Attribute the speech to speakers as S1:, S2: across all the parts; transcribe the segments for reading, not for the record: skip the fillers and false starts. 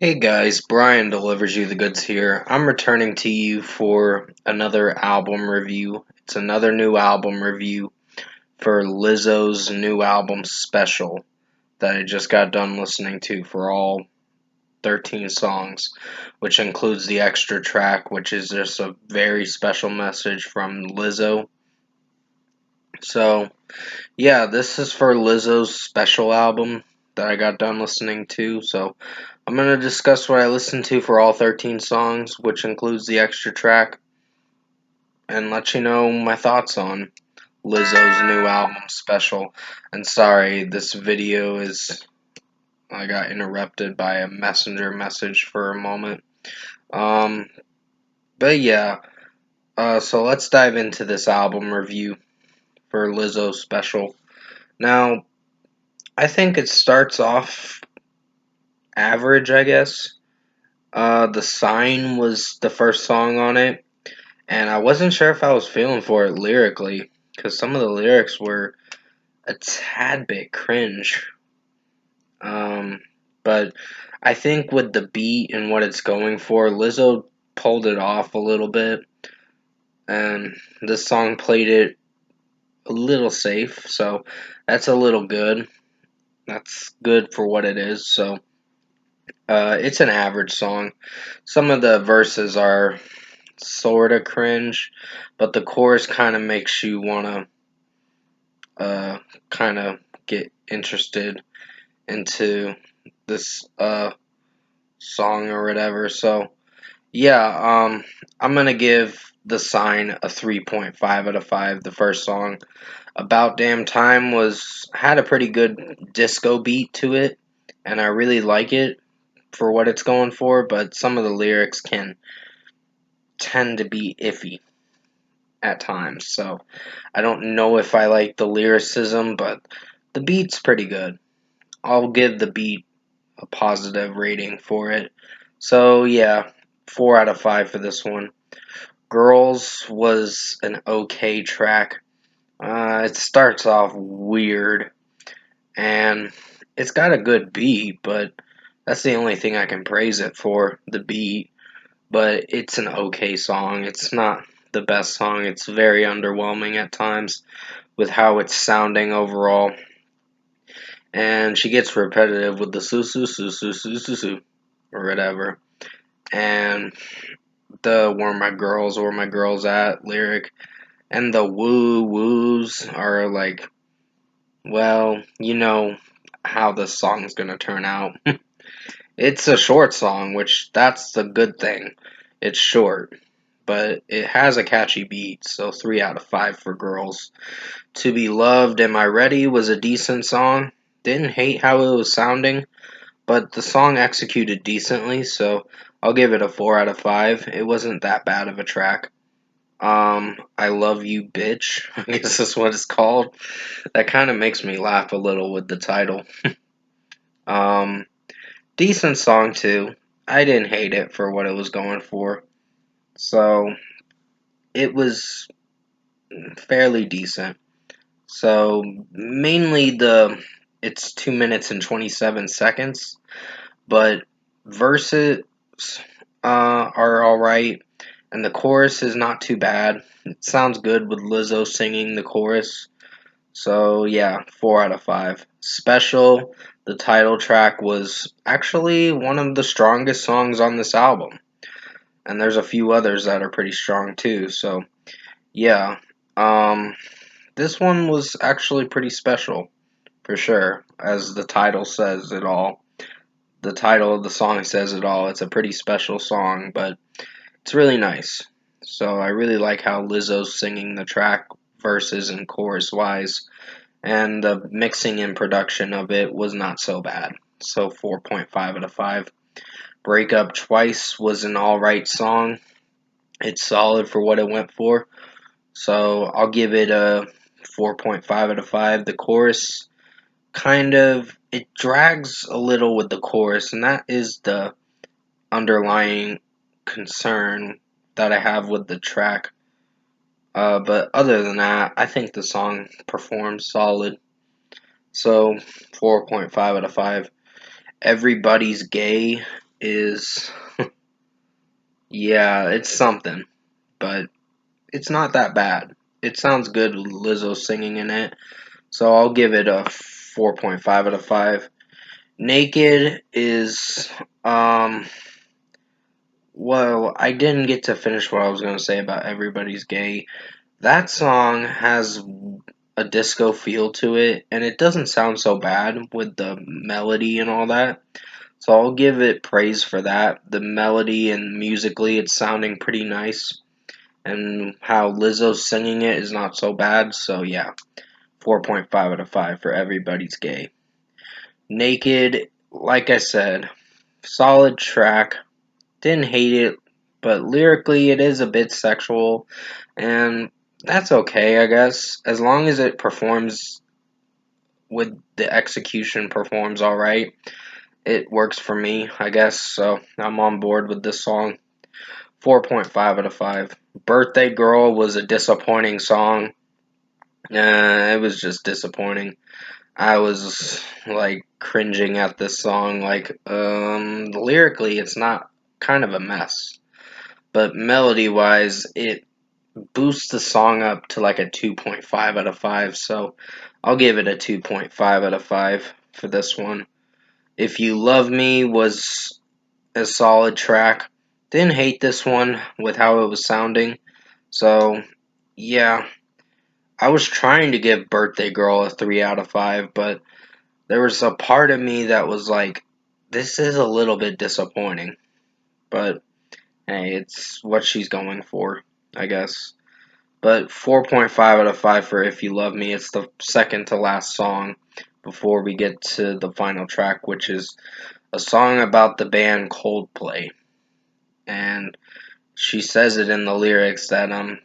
S1: Hey guys, Brian delivers you the goods here. I'm returning to you for another album review. It's another new album review for Lizzo's new album Special that I just got done listening to for all 13 songs, which includes the extra track, which is just a very special message from Lizzo. So, yeah, this is for Lizzo's special album that I got done listening to. So, I'm going to discuss what I listened to for all 13 songs, which includes the extra track, and let you know my thoughts on Lizzo's new album special. And sorry, this video is. I got interrupted by a messenger message for a moment. Um, but yeah, so let's dive into this album review for Lizzo's special. Now, I think it starts off average, I guess. The Sign was the first song on it, and I wasn't sure if I was feeling for it lyrically, because some of the lyrics were a tad bit cringe. Um, but I think with the beat and what it's going for, Lizzo pulled it off a little bit, and this song played it a little safe, so that's a little good. That's good for what it is, so it's an average song. Some of the verses are sort of cringe, but the chorus kind of makes you want to kind of get interested into this song or whatever. So yeah, I'm gonna give The Sign a 3.5 out of 5. The first song, About Damn Time, was had a pretty good disco beat to it, and I really like it for what it's going for. But some of the lyrics can tend to be iffy at times. So I don't know if I like the lyricism, but the beat's pretty good. I'll give the beat a positive rating for it. So yeah, 4 out of 5 for this one. Girls was an okay track. It starts off weird, and it's got a good beat, but that's the only thing I can praise it for, the beat. But it's an okay song. It's not the best song. It's very underwhelming at times with how it's sounding overall. And she gets repetitive with the su su su su su su su or whatever. And the where my girls at lyric and the woo woos are like, well, you know how the song's gonna turn out. It's a short song, which that's the good thing. It's short, but it has a catchy beat, so 3 out of 5 for girls. To Be Loved, Am I Ready was a decent song. Didn't hate how it was sounding, but the song executed decently, so I'll give it a 4 out of 5. It wasn't that bad of a track. I Love You Bitch, I guess that's what it's called. That kind of makes me laugh a little with the title. Um, Decent song too. I didn't hate it for what it was going for. So, it was fairly decent. So, mainly it's 2 minutes and 27 seconds, but verses are alright, and the chorus is not too bad. It sounds good with Lizzo singing the chorus. So, yeah, 4 out of 5. Special, the title track, was actually one of the strongest songs on this album. And there's a few others that are pretty strong too. So, yeah. Um, this one was actually pretty special, for sure, as the title says it all. The title of the song says it all. It's a pretty special song, but it's really nice. So I really like how Lizzo's singing the track, verses and chorus wise, and the mixing and production of it was not so bad. So 4.5 out of 5. Break Up Twice was an alright song. It's solid for what it went for. So I'll give it a 4.5 out of 5. The chorus kind of it drags a little with the chorus, and that is the underlying concern that I have with the track. But other than that, I think the song performs solid. So 4.5 out of 5. Everybody's Gay is, yeah, it's something, but it's not that bad. It sounds good with Lizzo singing in it, so I'll give it a 4.5 out of 5. Naked is, um, well, I didn't get to finish what I was going to say about Everybody's Gay. That song has a disco feel to it, and it doesn't sound so bad with the melody and all that. So I'll give it praise for that. The melody and musically, it's sounding pretty nice, and how Lizzo's singing it is not so bad. So yeah, 4.5 out of 5 for Everybody's Gay. Naked, like I said, solid track. Didn't hate it, but lyrically it is a bit sexual, and that's okay, I guess, as long as it performs with the execution performs all right. It works for me, I guess. So I'm on board with this song. 4.5 out of 5. Birthday Girl was a disappointing song. It was just disappointing. I was like cringing at this song. Like, lyrically, it's not kind of a mess, but melody wise, it boosts the song up to like a 2.5 out of 5. So I'll give it a 2.5 out of 5 for this one. If You Love Me was a solid track. Didn't hate this one with how it was sounding. So, yeah, I was trying to give Birthday Girl a 3 out of 5, but there was a part of me that was like, this is a little bit disappointing. But, hey, it's what she's going for, I guess. But 4.5 out of 5 for If You Love Me. It's the second to last song before we get to the final track, which is a song about the band Coldplay. And she says it in the lyrics that I'm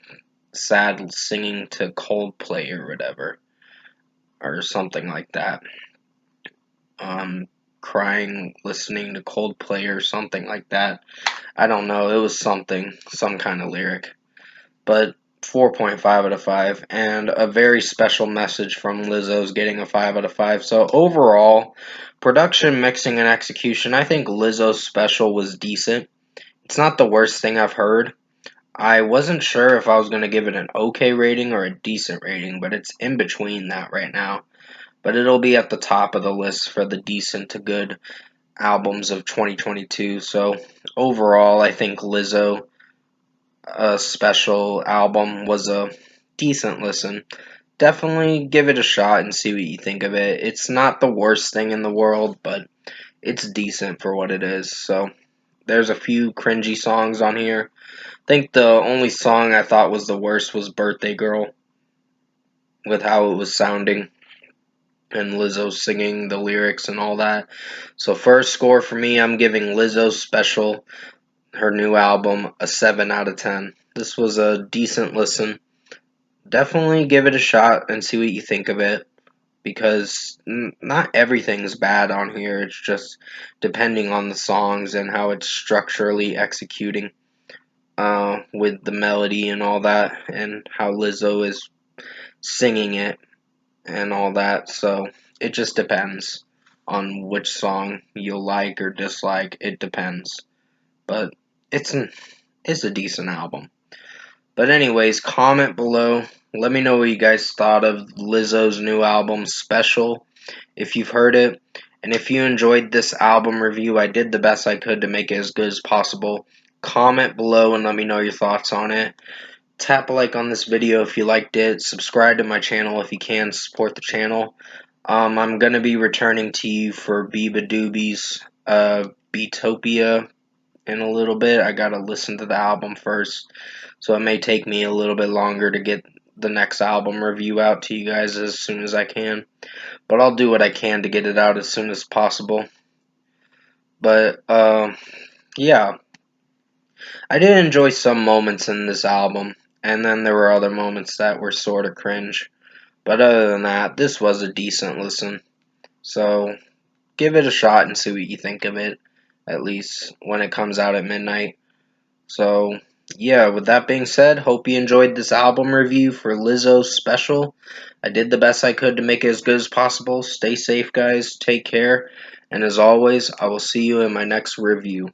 S1: sad singing to Coldplay or whatever, or something like that. Crying listening to Coldplay or something like that. I don't know. It was something, some kind of lyric. But 4.5 out of 5, and a very special message from Lizzo's getting a 5 out of 5. So overall, production, mixing, and execution, I think Lizzo's special was decent. It's not the worst thing I've heard. I wasn't sure if I was going to give it an okay rating or a decent rating, but it's in between that right now. But it'll be at the top of the list for the decent to good albums of 2022. So overall, I think Lizzo special album was a decent listen. Definitely give it a shot and see what you think of it. It's not the worst thing in the world, but it's decent for what it is. So there's a few cringy songs on here. I think the only song I thought was the worst was Birthday Girl, with how it was sounding and Lizzo singing the lyrics and all that. So first score for me, I'm giving Lizzo's special, her new album, a 7 out of 10. This was a decent listen. Definitely give it a shot and see what you think of it, because not everything's bad on here. It's just depending on the songs and how it's structurally executing with the melody and all that, and how Lizzo is singing it and all that. So it just depends on which song you'll like or dislike. It depends, but it's it's a decent album. But anyways, comment below. Let me know what you guys thought of Lizzo's new album, Special, if you've heard it. And if you enjoyed this album review, I did the best I could to make it as good as possible. Comment below and let me know your thoughts on it. Tap a like on this video if you liked it. Subscribe to my channel if you can. Support the channel. I'm going to be returning to you for Biba Doobie's Beatopia in a little bit. I got to listen to the album first, so it may take me a little bit longer to get the next album review out to you guys as soon as I can. But I'll do what I can to get it out as soon as possible. But, yeah. I did enjoy some moments in this album, and then there were other moments that were sort of cringe. But other than that, this was a decent listen. So, give it a shot and see what you think of it, at least when it comes out at midnight. So, yeah, with that being said, hope you enjoyed this album review for Lizzo's special. I did the best I could to make it as good as possible. Stay safe, guys. Take care. And as always, I will see you in my next review.